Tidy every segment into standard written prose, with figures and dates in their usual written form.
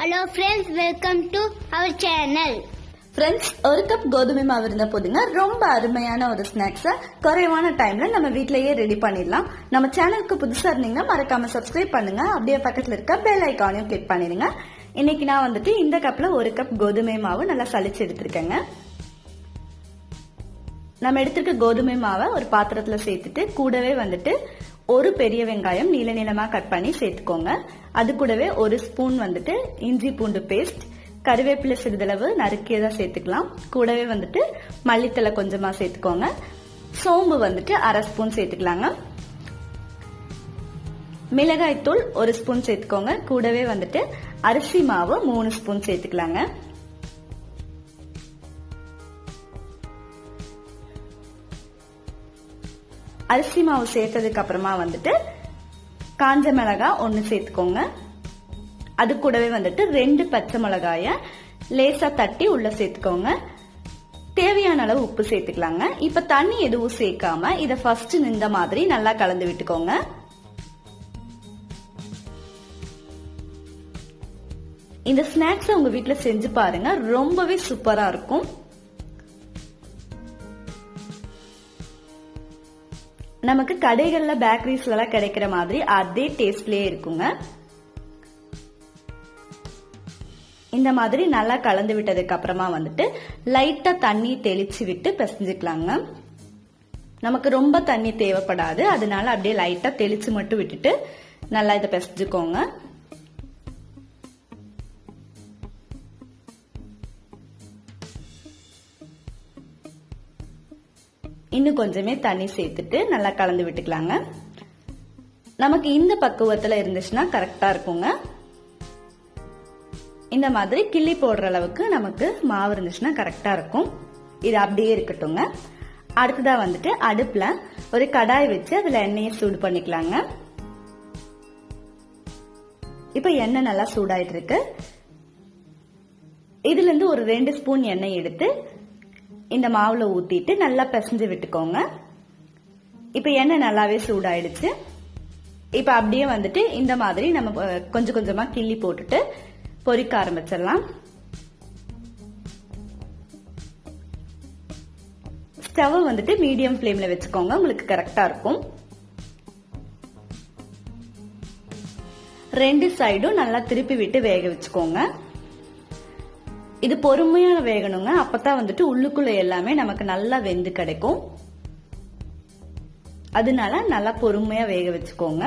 Hello friends, welcome to our channel. Friends, ஒரு cup கோதுமை மாவு இருந்தா போதுங்க. ரொம்ப அருமையான ஒரு ஸ்நாக்ஸை குறைவான டைம்ல நம்ம வீட்லயே ரெடி பண்ணிடலாம். நம்ம சேனலுக்கு புதுசா இருந்தீங்கன்னா மறக்காம சப்ஸ்கிரைப் பண்ணுங்க. அப்படியே பக்கத்துல இருக்க பெல் ஐகானையும் கிளிக் பண்ணிடுங்க. இன்னைக்கு நான் வந்துட்டு இந்த கப்ல ஒரு கப் கோதுமை மாவு நல்லா சலிச்சு எடுத்திருக்கேங்க. நம்ம எடுத்திருக்க கோதுமை மாவை ஒரு பாத்திரத்துல சேர்த்துட்டு கூடவே வந்துட்டு ஒரு பெரிய வெங்காயம் நீல நீளமா கட் பண்ணி சேர்த்துக்கோங்க. அது கூடவே ஒரு ஸ்பூன் வந்துட்டு இஞ்சி பூண்டு பேஸ்ட், கருவேப்பிலை சிறிதளவு நறுக்கியதா சேர்த்துக்கலாம். கூடவே வந்துட்டு மல்லித்தலை கொஞ்சமா சேர்த்துக்கோங்க. சோம்பு வந்துட்டு அரை ஸ்பூன் சேர்த்துக்கலாங்க. மிளகாய் தூள் ஒரு ஸ்பூன் சேர்த்துக்கோங்க. கூடவே வந்துட்டு அரிசி மாவு 3 ஸ்பூன் சேர்த்துக்கலாங்க. அரிசி மாவு சேர்த்ததுக்கு அப்புறமா வந்துட்டு காஞ்ச மிளகாய் 1 சேர்த்துக்கோங்க. அது கூடவே வந்துட்டு 2 பச்சை மிளகாய லேசா தட்டி உள்ள சேர்த்துக்கோங்க. தேவையான அளவு உப்பு சேர்த்துக்கலாங்க. இப்ப தண்ணி எதுவும் சேர்க்காம இத ஃபர்ஸ்ட் இந்த மாதிரி நல்லா கலந்து விட்டுக்கோங்க. இந்த ஸ்நாக்ஸ் உங்க வீட்ல செஞ்சு பாருங்க, ரொம்பவே சூப்பரா இருக்கும். நமக்கு கடைகள்ல பேக்கரிஸ்ல எல்லாம் கிடைக்கிற மாதிரி அதே டேஸ்ட்லயே இருக்குங்க. இந்த மாதிரி நல்லா கலந்து விட்டதுக்கு அப்புறமா வந்துட்டு லைட்டா தண்ணி தெளிச்சு விட்டு பிசைஞ்சுக்கலாங்க. நமக்கு ரொம்ப தண்ணி தேவைப்படாது, அதனால அப்படியே லைட்டா தெளிச்சு மட்டும் விட்டுட்டு நல்லா இதை பிசைஞ்சுக்கோங்க. இன்னும் கொஞ்சமே தண்ணி சேர்த்துட்டு நல்லா கலந்து விட்டுக்கலாங்க. நமக்கு இந்த பக்குவத்துல இருந்துச்சுன்னா கரெக்டா இருக்குங்க. இந்த மாதிரி கிள்ளி போடுற அளவுக்கு நமக்கு மாவு இருந்துச்சுன்னா கரெக்டா இருக்கும். இது அப்படியே இருக்கட்டுங்க. அடுத்ததா வந்துட்டு அடுப்புல ஒரு கடாய் வச்சு அதுல எண்ணெயை சூடு பண்ணிக்கலாங்க. இப்ப எண்ணெய் நல்லா சூடாயிட்டு இருக்கு. இதுல இருந்து ஒரு 2 ஸ்பூன் எண்ணெய் எடுத்து இந்த மாவுல ஊத்திட்டு நல்லா பிசைஞ்சு விட்டுக்கோங்க. இப்ப எண்ணெய் நல்லாவே சூடாயிடுச்சு. இப்ப அப்படியே வந்துட்டு இந்த மாதிரி நம்ம கொஞ்சம் கொஞ்சமா கிள்ளி போட்டுட்டு பொரிக்க ஆரம்பிச்சிடலாம். ஸ்டவ் வந்துட்டு மீடியம் ஃப்ளேம்ல வச்சுக்கோங்க, உங்களுக்கு கரெக்டா இருக்கும். 2 சைடும் நல்லா திருப்பி விட்டு வேக வச்சுக்கோங்க. இது பொறுமையா வேகணுங்க, அப்பதான் வந்துட்டு உள்ளுக்குள்ள எல்லாமே நமக்கு நல்லா வெந்து கிடைக்கும். அதனால நல்லா பொறுமையா வேக வச்சுக்கோங்க.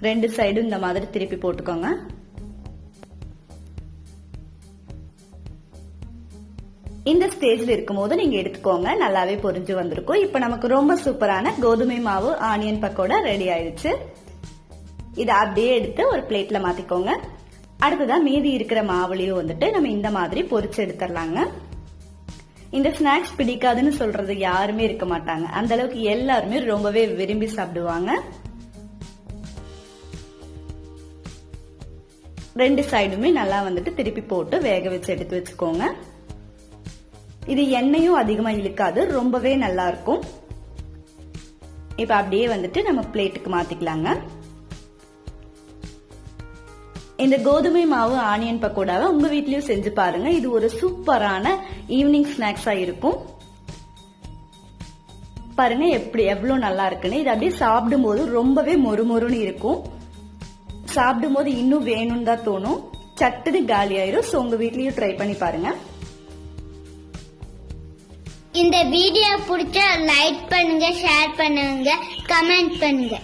2 சைடும் இந்த மாதிரி திருப்பி போட்டுக்கோங்க. இந்த ஸ்டேஜ்ல இருக்கும்போது நீங்க எடுத்துக்கோங்க, நல்லாவே பொரிஞ்சு வந்திருக்கும். இப்ப நமக்கு ரொம்ப சூப்பரான கோதுமை மாவு ஆனியன் பக்கோடா ரெடி ஆயிடுச்சு. இதை அப்படியே எடுத்து ஒரு பிளேட்ல மாத்திக்கோங்க. அடுத்ததான் மீதி இருக்கிற மாவுலையும் வந்துட்டு நம்ம இந்த மாதிரி பொரிச்சு எடுத்துடலாங்க. இந்த ஸ்நாக்ஸ் பிடிக்காதுன்னு சொல்றது யாருமே இருக்க மாட்டாங்க, அந்த அளவுக்கு எல்லாருமே ரொம்பவே விரும்பி சாப்பிடுவாங்க. 2 சைடுமே நல்லா வந்துட்டு திருப்பி போட்டு வேக வச்சு எடுத்து வச்சுக்கோங்க. இது எண்ணெயும் அதிகமா இழுக்காது, ரொம்பவே நல்லா இருக்கும். இப்ப அப்படியே வந்துட்டு நம்ம பிளேட்டுக்கு மாத்திக்கலாங்க. இந்த கோதுமை மாவு ஆனியன் பக்கோடாவை உங்க வீட்லயும் செஞ்சு பாருங்க. இது ஒரு சூப்பரான ஈவினிங் ஸ்நாக்ஸா இருக்கும். பாருங்க எவ்வளவு நல்லா இருக்குன்னு. இது அப்படியே சாப்பிடும் போது ரொம்பவே மொறுமொறுன்னு இருக்கும். சாப்பிடும் போது இன்னும் வேணும்னு தான் தோணும். சட்டுன்னு காலி ஆயிரும். சோ உங்க வீட்லயும் ட்ரை பண்ணி பாருங்க. இந்த வீடியோ பிடிச்சா லைக் பண்ணுங்க, ஷேர் பண்ணுங்க, கமெண்ட் பண்ணுங்க.